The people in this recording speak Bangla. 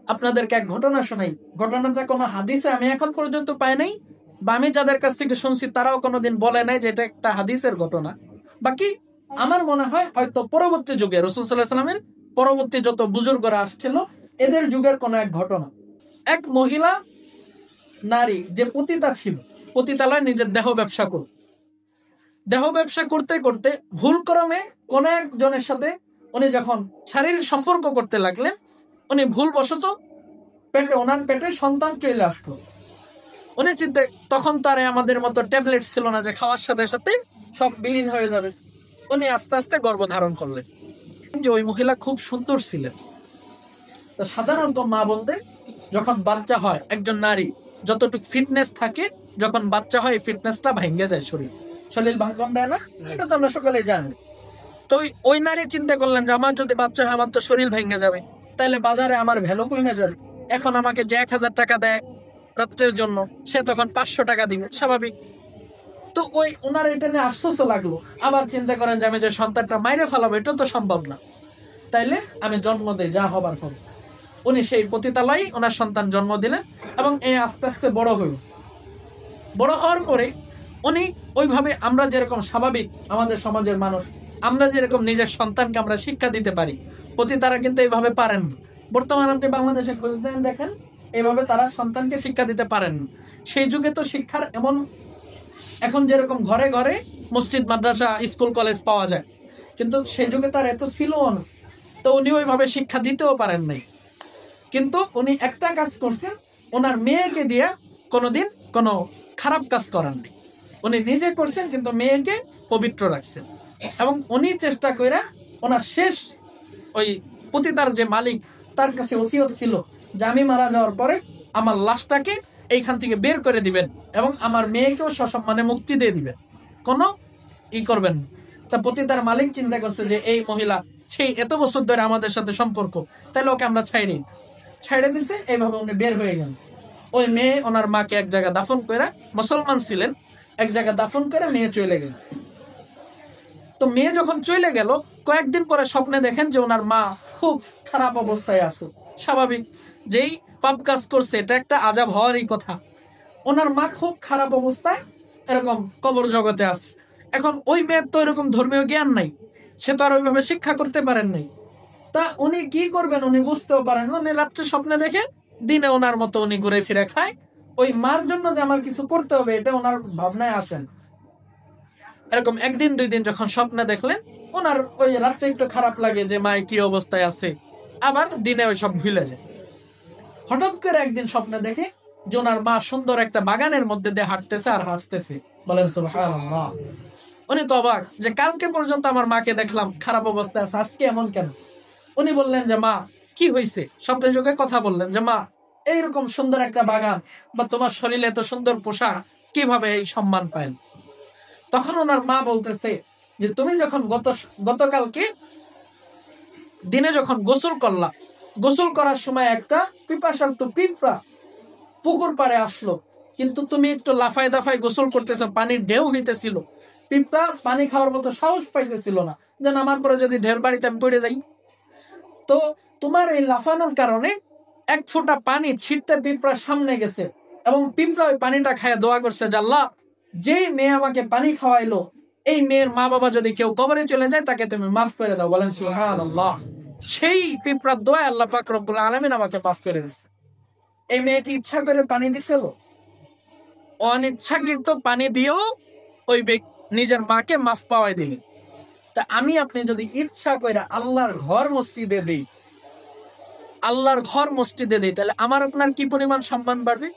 আপনাদেরকে এক ঘটনা শোনাই। ঘটনাটা কোনো হাদিসে আমি এখন পর্যন্ত পাই নাই, বা আমি যাদের কাছ থেকে শুনছি তারাও কোনোদিন বলে নাই যে এটা একটা হাদিসের ঘটনা। বাকি আমার মনে হয় হয়তো পরবর্তী যুগে রাসূল সাল্লাল্লাহু আলাইহি ওয়াসাল্লামের পরবর্তী যত বুজুর্গরা আসছিল এদের যুগের কোন এক ঘটনা। এক মহিলা নারী যে পতিতা ছিল, পতিতালয় নিজের দেহ ব্যবসা করত। দেহ ব্যবসা করতে করতে ভুলক্রমে কোন একজনের সাথে উনি যখন শারীরিক সম্পর্ক করতে লাগলেন, উনি ভুলবশত ওনার পেটে সন্তান চলে আসলো। উনি চিন্তা, তখন তার আমাদের মতো ট্যাবলেট ছিল না যে খাওয়ার সাথে সাথে সব বিলীন হয়ে যাবে। উনি আস্তে আস্তে গর্ভধারণ করলেন। যে ওই মহিলা খুব সুন্দর ছিলেন। তো সাধারণত মা বলতে যখন বাচ্চা হয় একজন নারী যতটুকু ফিটনেস থাকে, যখন বাচ্চা হয় ফিটনেসটা ভেঙে যায়, শরীর ভাঙন দেয় না, এটা তো আমরা সকলে জানি। তো ওই নারী চিন্তা করলেন যে আমার যদি বাচ্চা হয় আমার তো শরীর ভেঙে যাবে, তাহলে বাজারে আমার ভ্যালু কমে যাবে। এখন আমাকে যে 1000 টাকা দেয় রাত্রের জন্য, সে তখন 500 টাকা দিবে, স্বাভাবিক। তো ওই ওনার এটা নিয়ে আফসোসও লাগলো। আবার চিন্তা করেন যে আমি যে সন্তানটা মাইরে ফেলাবো এটা তো সম্ভব না, তাইলে আমি জন্ম দেই, যা হবার হবে। উনি সেই পতিতালয়ে ওনার সন্তান জন্ম দিলেন এবং এই আস্তে আস্তে বড় হইল। বড় হওয়ার পরে উনি ওইভাবে আমরা যেরকম স্বাভাবিক আমাদের সমাজের মানুষ, আমরা যেরকম নিজের সন্তানকে আমরা শিক্ষা দিতে পারি, পতিতারা কিন্তু এইভাবে পারেন না। বর্তমানে আপনি বাংলাদেশে খোঁজ দেন, দেখেন এইভাবে তারা সন্তানকে শিক্ষা দিতে পারেন না। সেই যুগে তো শিক্ষার এমন, এখন যেরকম ঘরে ঘরে মসজিদ, মাদ্রাসা, স্কুল, কলেজ পাওয়া যায়, কিন্তু সেই যুগে তার এত ছিল না। তো উনি ওইভাবে শিক্ষা দিতেও পারেন নাই। কিন্তু উনি একটা কাজ করছেন, ওনার মেয়েকে দিয়ে কোনোদিন কোনো খারাপ কাজ করাননি। উনি নিজে করছেন কিন্তু মেয়েকে পবিত্র রাখছেন। এবং উনি চেষ্টা করে ওনার শেষ ওই পতিতার যে মালিক তার কাছে ওসিয়ত ছিল যে আমি মারা যাওয়ার পরে আমার লাশটাকে এইখান থেকে বের করে দিবেন এবং আমার মেয়েকেও সসম্মানে মুক্তি দিয়ে দিবেন, কোনো করবেন না। তা পতিতার মালিক চিন্তা করছে যে এই মহিলা সেই এত বছর ধরে আমাদের সাথে সম্পর্ক, তাহলে ওকে আমরা ছাইড়ে দিছে। এইভাবে উনি বের হয়ে গেল। ওই মেয়ে ওনার মাকে এক জায়গায় দাফন করে, মুসলমান ছিলেন, এক জায়গায় দাফন করে মেয়ে চলে গেল। তো মেয়ে যখন চলে গেল, কয়েকদিন পরে স্বপ্নে দেখেন যে ওনার মা খুব খারাপ অবস্থায় আছে। স্বাভাবিক, যেই পাপ কাজ করছে এটা একটা আযাব হওয়ারই কথা। ওনার মা খুব খারাপ অবস্থায় এরকম কবর জগতে আছে। এখন ওই মেয়ের তো এরকম ধর্মীয় জ্ঞান নাই, সে তো আর ওইভাবে শিক্ষা করতে পারেন নাই। তা উনি কি করবেন উনি বুঝতেও পারেন না। উনি রাত্রে স্বপ্নে দেখে দিনে ওনার মতো উনি ঘুরে ফিরে খায়। ওই মার জন্য যে আমার কিছু করতে হবে এটা ওনার ভাবনায় আসেন। এরকম একদিন দুই দিন যখন স্বপ্নে দেখলেন, ওনার ওই রাত্রে একটু খারাপ লাগে যে মায় কি অবস্থায় আছে, আবার দিনে ওই সব ভুলে যায়। হঠাৎ করে একদিন স্বপ্নে দেখে যে ওনার মা সুন্দর একটা বাগানের মধ্যে দিয়ে হাঁটতেছে আর হাসতেছে। বলেন সুবহানাল্লাহ। উনি তো অবাক যে কালকে পর্যন্ত আমার মাকে দেখলাম খারাপ অবস্থায় আছে, আজকে এমন কেন? উনি বললেন যে মা কি হয়েছে, স্বপ্নের যোগে কথা বললেন যে মা এইরকম সুন্দর একটা বাগান বা তোমার শরীরে এত সুন্দর পোশাক কিভাবে এই সম্মান পাইল? তখন ওনার মা বলতেছে যে তুমি যখন গতকালকে দিনে যখন গোসল করলা, গোসল করার সময় একটা পিপাসার্ত পিঁপড়া পুকুর পাড়ে আসলো, কিন্তু তুমি একটু লাফায় দাফায় গোসল করতেছো, পানির ঢেউ হইতেছিল, পিঁপড়া পানি খাওয়ার মতো সাহস পাইতেছিল না, যেন আমার পরে যদি ঢের বাড়িতে আমি পড়ে যাই। তো তোমার এই লাফানোর কারণে এক ফোঁটা পানি ছিটতে পিঁপড়ার সামনে গেছে এবং পিঁপড়া ওই পানিটা খায় দোয়া করছে যে আল্লাহ, যেই মেয়ে আমাকে পানি খাওয়াইলো এই মেয়ের মা বাবা যদি কেউ কবরে চলে যায় তাকে তুমি মাফ করে দাও। বলেন সুবহানাল্লাহ। সেই পিঁপড়ার দোয়া আল্লাহ পাক রব্বুল আলামিন আমাকে মাফ করে দিয়েছে। এই মেয়েটি ইচ্ছা করে পানি দিছিল, অনিচ্ছাকৃত পানি দিয়েও ওই নিজের মাকে মাফ পাওয়াই দিলেন। তা আমি আপনি যদি ইচ্ছা করে আল্লাহর ঘর মসজিদে দিই, তাহলে আমার আপনার কি পরিমাণ সম্মান বাড়বে?